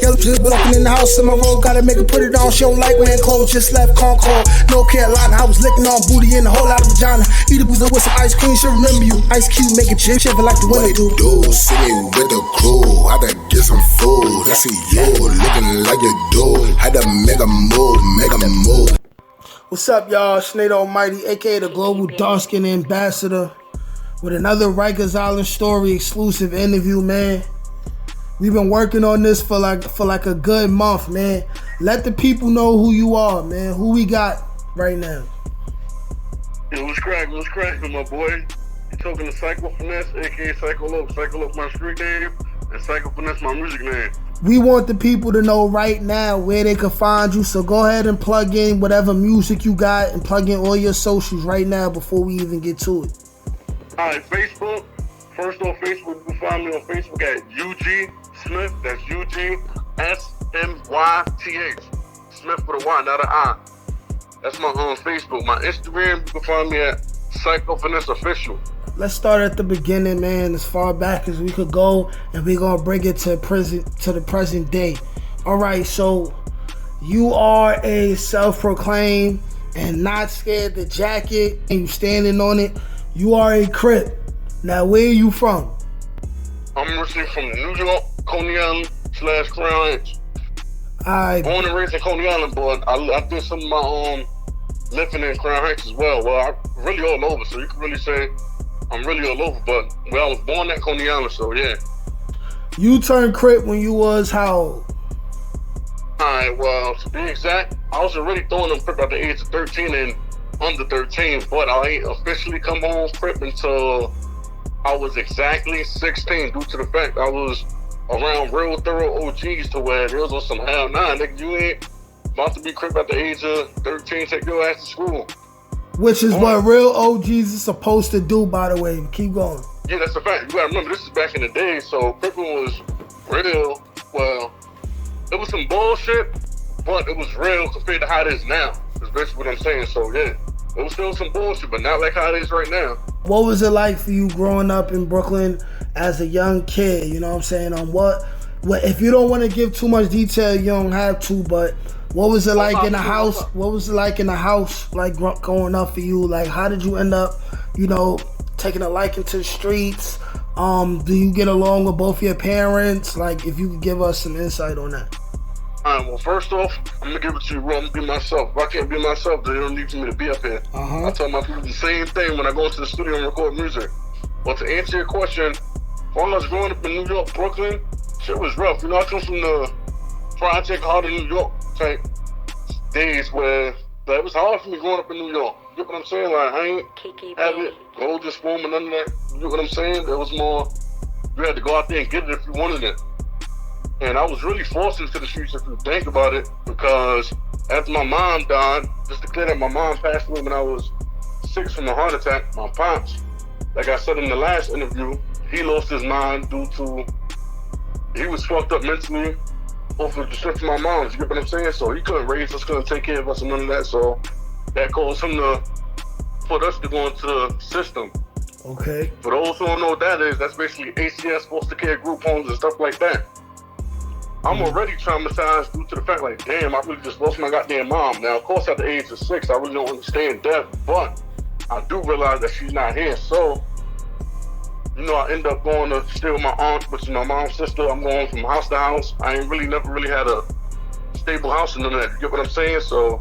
Yellow just walking in the house in my road, gotta make her put it on. She don't like wearing clothes, just left Concord, North Carolina. I was licking on booty in a whole lot of vagina. Eat a boozer with some ice cream, she'll remember you. Ice Cube make it chip, shiver like the winter do. City with the crew, had to get some food. I see you looking like you do. Had to make a move, make a move. What's up, y'all? Snade Almighty, aka the Global Dark-Skin Ambassador, with another Rikers Island Story exclusive interview, man. We've been working on this for like a good month, man. Let the people know who you are, man. Who we got right now? Yo, what's cracking, my boy? You talking to Psycho Finesse, aka Psycho Loc. Psycho Loc my street name, and Psycho Finesse my music name. We want the people to know right now where they can find you, so go ahead and plug in whatever music you got and plug in all your socials right now before we even get to it. Alright, Facebook. First on Facebook, you can find me on Facebook at UG Smith. That's UG SMYTH. Smith with a Y, not an I. That's my Facebook. My Instagram, you can find me at Psycho Finesse Official. Let's start at the beginning, man, as far back as we could go, and we're gonna bring it to the present day. All right, so you are a self-proclaimed and not scared the jacket, and you standing on it. You are a Crip. Now, where are you from? I'm originally from New York, Coney Island / Crown Heights. Born and raised in Coney Island, but I did some of my living in Crown Heights as well. Well, I'm really all over, so you can really say I'm really all over, but I was born at Coney Island, so yeah. You turned Crip when you was how old? Alright, well, to be exact, I was already throwing them Crip at the age of 13 and under 13, but I ain't officially come home Crip until I was exactly 16, due to the fact I was around real thorough OGs to where there was on some hell nah, nigga, you ain't about to be Crip at the age of 13, take your ass to school. Which is what real OGs is supposed to do, by the way. Keep going. Yeah, that's a fact. You gotta remember, this is back in the day, so Crippin' was real. Well, it was some bullshit, but it was real compared to how it is now. That's basically what I'm saying. So yeah, it was still some bullshit, but not like how it is right now. What was it like for you growing up in Brooklyn as a young kid? You know what I'm saying? On what if you don't want to give too much detail, you don't have to, but what was it like in the house? What was it like in the house, like growing up for you? Like, how did you end up, taking a liking to the streets? Do you get along with both your parents? Like, if you could give us some insight on that. All right, well, first off, I'm going to give it to you raw. I'm going to be myself. If I can't be myself, then they don't need for me to be up here. I tell my people the same thing when I go into the studio and record music. But to answer your question, when I was growing up in New York, Brooklyn, shit was rough. I come from the Project Hard in New York type days where it was hard for me growing up in New York. You get what I'm saying? Like, I ain't have it, golden spoon and none of that. You get what I'm saying? There was more, you had to go out there and get it if you wanted it. And I was really forced into the streets if you think about it, because after my mom died, just to clear that, my mom passed away when I was 6 from a heart attack. My pops, like I said in the last interview, he lost his mind due to, he was fucked up mentally off of the strength of my mom, you get what I'm saying? So he couldn't raise us, couldn't take care of us and none of that, so that caused him to put us to go into the system. Okay. For those who don't know what that is, that's basically ACS, foster care group homes and stuff like that. I'm already traumatized due to the fact, like, damn, I really just lost my goddamn mom. Now, of course, at the age of 6, I really don't understand death, but I do realize that she's not here, so I end up going to stay with my aunt, which is my mom's sister. I'm going from house to house. I ain't never really had a stable house and none of that. You get what I'm saying? So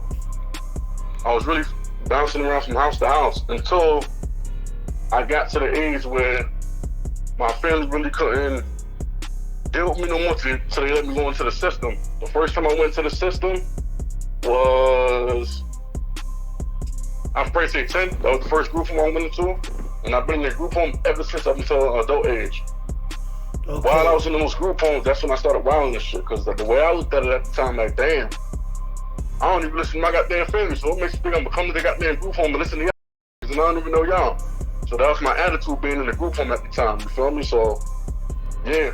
I was really bouncing around from house to house until I got to the age where my family really couldn't deal with me no more, so they let me go into the system. The first time I went to the system was, I'm afraid to say 10. That was the first group home I went into. And I've been in the group home ever since up until adult age. Okay. While I was in those group homes, that's when I started wilding this shit. Because the way I looked at it at the time, like, damn, I don't even listen to my goddamn family. So what makes you think I'm gonna come to the goddamn group home and listen to y'all? And I don't even know y'all. So that was my attitude being in the group home at the time. You feel me? So, yeah.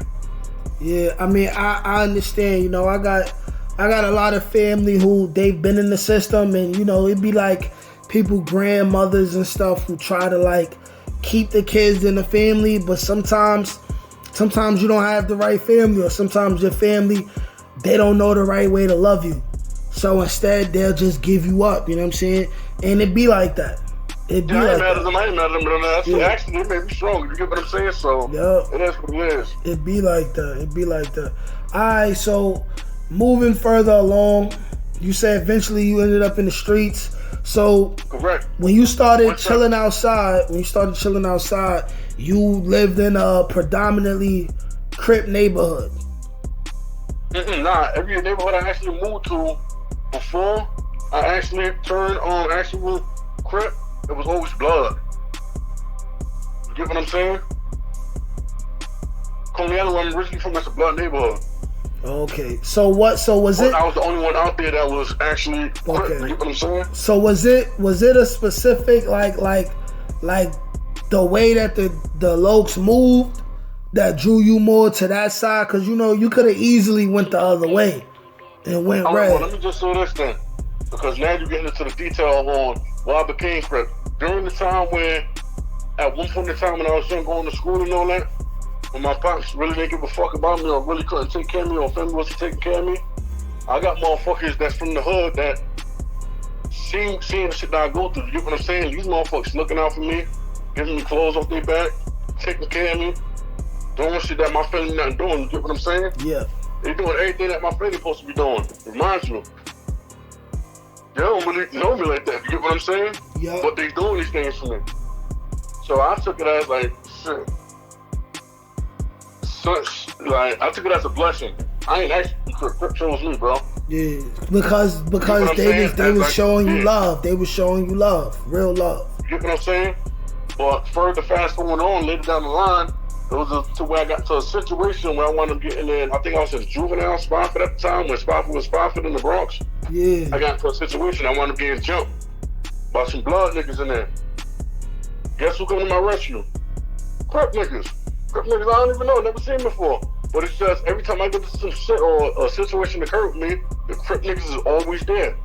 Yeah, I mean, I understand. I got a lot of family who they've been in the system, and it'd be like people, grandmothers and stuff, who try to like keep the kids in the family, but sometimes you don't have the right family, or sometimes your family they don't know the right way to love you. So instead, they'll just give you up. You know what I'm saying? And it be like that. It be like that. I ain't mad at them. Actually, it made me stronger. You get what I'm saying? So it is what it is. It be like that. All right, so moving further along, you said eventually you ended up in the streets. So correct. When you started chilling outside, you lived in a predominantly Crip neighborhood. Nah, every neighborhood I actually moved to before I actually turned on actual Crip, it was always blood. You get what I'm saying? Colonial, I'm originally from, that's a blood neighborhood. Okay, so was it? I was the only one out there that was actually Crip. Okay. You get what I'm saying? So was it a specific like the way that the Lokes moved that drew you more to that side? Because you could have easily went the other way and went red. Well, let me just say this then, because now you're getting into the detail on why I became Crip. During the time when, at one point in time when I was young, going to school and all that, when my pops really didn't give a fuck about me or really couldn't take care of me or family wasn't taking care of me, I got motherfuckers that's from the hood that seeing the shit that I go through. You get what I'm saying? These motherfuckers looking out for me, giving me clothes off their back, taking care of me, doing shit that my family not doing. You get what I'm saying? Yeah. They doing everything that my family supposed to be doing. Reminds you. They don't really know me like that. You get what I'm saying? Yeah. But they doing these things for me. So I took it as like shit. I took it as a blessing. I ain't actually Crip chose me, bro. Yeah, because they was showing you love. They was showing you love, real love. You get what I'm saying? But further fast going on, later down the line, it was to where I got to a situation where I wound up getting in. I think I was in juvenile Spofford at the time when Spofford was Spofford in the Bronx. Yeah. I got into a situation. I wound up getting jumped by some blood niggas in there. Guess who came to my rescue? Crip niggas. Crip niggas I don't even know, never seen before. But it's just every time I get to some shit or a situation occur with me, the Crip niggas is always there.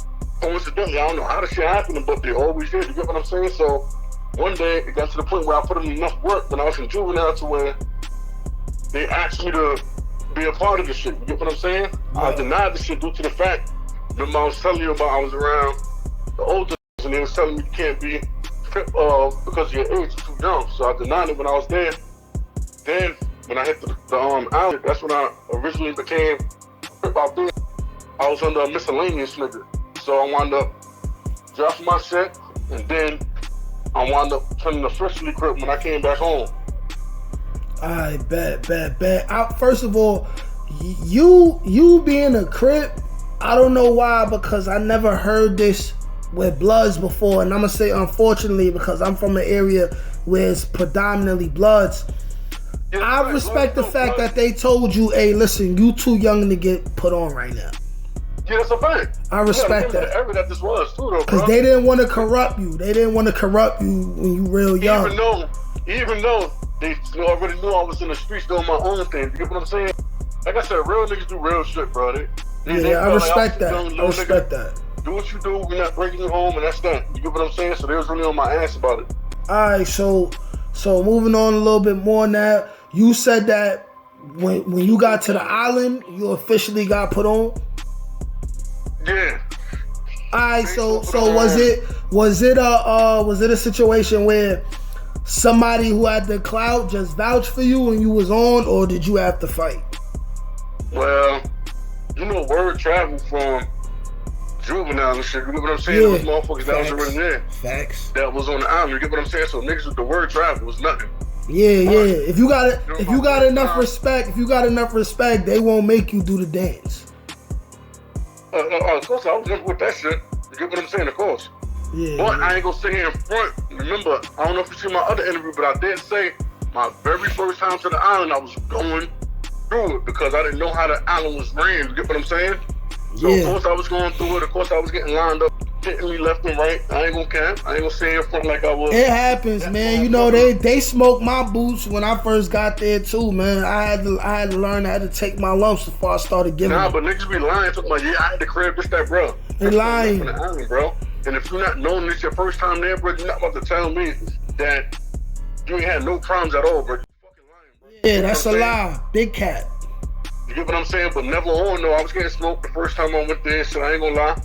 Coincidentally, I don't know how the shit happened, but they're always there. You get what I'm saying? So one day it got to the point where I put in enough work when I was in juvenile to where they asked me to be a part of the shit. You get what I'm saying? Yeah. I denied the shit due to the fact that I was telling you about I was around the older and they was telling me you can't be Crip because of your age, you're too young. So I denied it when I was there. Then when I hit the island, that's when I originally became Crip out there. I was under a miscellaneous nigga. So I wound up dropping my shit, and then I wound up turning officially Crip when I came back home. I bet. First of all, you being a Crip, I don't know why, because I never heard this with Bloods before, and I'm gonna say unfortunately because I'm from an area where it's predominantly Bloods. Yeah, I respect the fact that they told you, hey, listen, you too young to get put on right now. Yeah, that's a fact. I respect that. The era that this was too, though, because they didn't want to corrupt you. They didn't want to corrupt you when you real young. Even though they already knew I was in the streets doing my own thing. You get what I'm saying? Like I said, real niggas do real shit, bro. I respect that. I respect that. Do what you do. We're not bringing you home, and that's that. You get what I'm saying? So they was really on my ass about it. All right, so moving on a little bit more now. You said that when you got to the island, you officially got put on. Yeah. Alright, so was it a situation where somebody who had the clout just vouched for you when you was on, or did you have to fight? Well, word traveled from juvenile and shit. You get what I'm saying? Yeah. Those motherfuckers that was already there. Facts. That was on the island. You get what I'm saying? So niggas with the word travel was nothing. Yeah. If you got enough respect, they won't make you do the dance. Of course, I was just with that shit. You get what I'm saying? Of course. Yeah. But I ain't gonna sit here in front. Remember, I don't know if you see my other interview, but I did say my very first time to the island, I was going through it because I didn't know how the island was ran. You get what I'm saying? So of course I was going through it. Of course I was getting lined up, hitting me left and right. I ain't gonna cap. I ain't gonna sit here in front like I was. It happens, man. They smoked my boots when I first got there too, man. I had to learn how to take my lumps before I started giving them. But niggas be lying. Talking about, I had the crib, this, that, bro. They lying. From the island, bro. And if you're not knowing this your first time there, bro, you're not about to tell me that you ain't had no problems at all, bro. You're fucking lying, bro. Yeah, that's a lie. Big cat. You You get what I'm saying? But never on, no. I was getting smoked the first time I went there, so I ain't gonna lie.